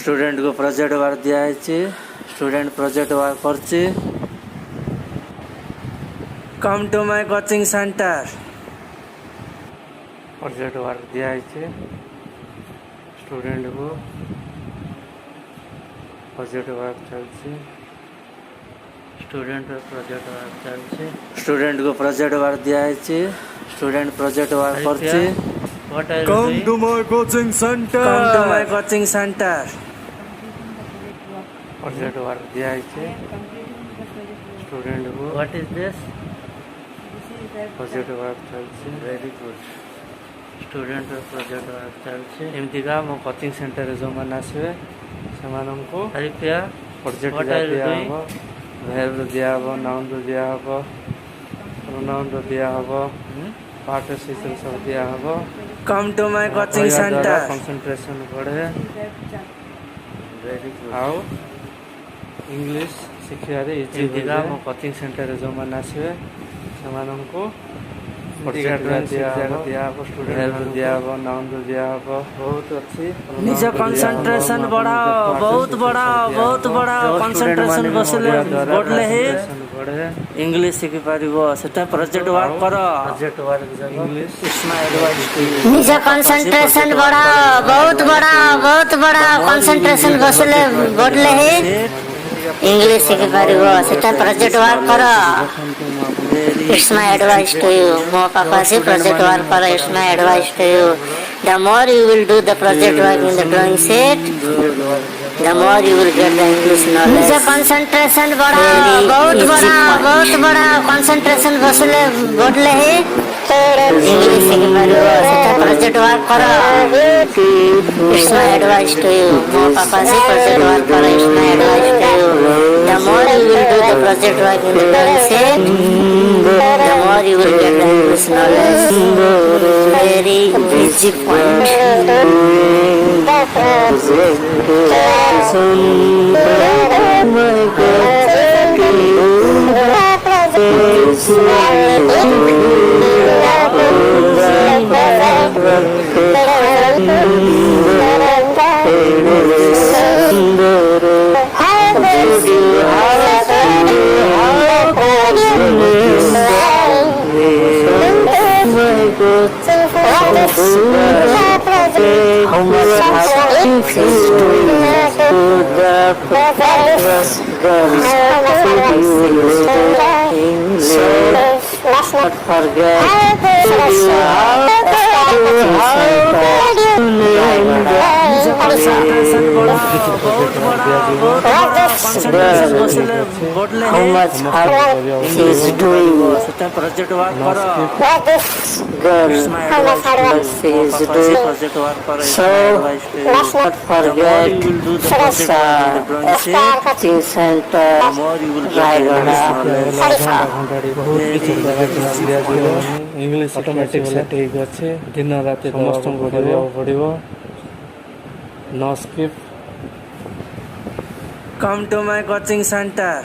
Student को project work दिया है। स्टूडेंट प्रोजेक्ट वर्क करছে। Come to my coaching centre. Project work दिया है। स्टूडेंट को प्रोजेक्ट वर्क चलছে। स्टूडेंट प्रोजेक्ट वर्क चलছে। स्टूडेंट को प्रोजेक्ट वर्क दिया है। स्टूडेंट प्रोजेक्ट वर्क करছে। Come to my coaching center. Come to my coaching centre. Project work दिया है। स्टूडेंट को what is this project work चलছে। Very good. Student project work चलছে। एमतीका मो कोचिंग सेंटर जो मन आसवे सेमानंको हरिप्रिया प्रोजेक्ट दिया हबो। वर्ब दिया हबो, नाउन दिया हबो, प्रोनाउन दिया हबो, पार्टिसिपल सब दिया हबो। Come to my coaching centre. Concentration बढ़े। Very good. आओ इंग्लिश शिखिबारे इजी दिगा मो कोचिंग सेंटर जो मन आसवे सेमानंको प्रोजेक्ट दिया हबो, स्टूडेंट दिया हबो, नाउन दिया हबो। बहुत अच्छी। निज कंसंट्रेशन बढ़ाओ, बहुत बढ़ाओ, बहुत बढ़ाओ। कंसंट्रेशन बसले बढ़ले हे इंग्लिश शिखि पारिबो। सेटा प्रोजेक्ट वर्क करो। Project work English it's my advice to you. निज कंसंट्रेशन बढ़ाओ, बहुत बढ़ाओ, बहुत बढ़ाओ। कंसंट्रेशन बसले बढ़ले हे इंग्लिश शिखि पारिबो। सेटा प्रोजेक्ट वर्क करो। It's my advice to you. Mo papa say project work karo. It's my advice to you. The more you will do the project work in the drawing set, the more you will get the English knowledge. निज concentration बढ़ाओ, बहुत बढ़ाओ, बहुत बढ़ाओ। concentration बसले बढ़ले हे English शिखि पारिबो। सेटा प्रोजेक्ट वर्क करो। It's my advice to you. Mo papa say project work karo. It's my advice to you. The more you will do the project work in the drawing set, the more you will get the English knowledge. Very easy point. How much have not forget how much he is doing. Project work करो। Girl, she is doing. So let's not forget coaching center Raigada. English automatic set ठीक अच्छे। दिन रात समस्त पढ़ो no skip. Come to my coaching centre.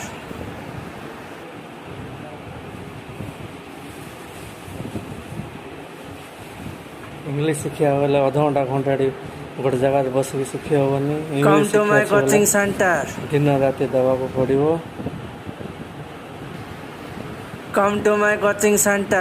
English शिखिया बेले अधघंटा घंटाटी गोटे जगह बस शिखी हेनी। Come to my coaching centre. दिन रात देवाक पड़ो। Come to my coaching centre.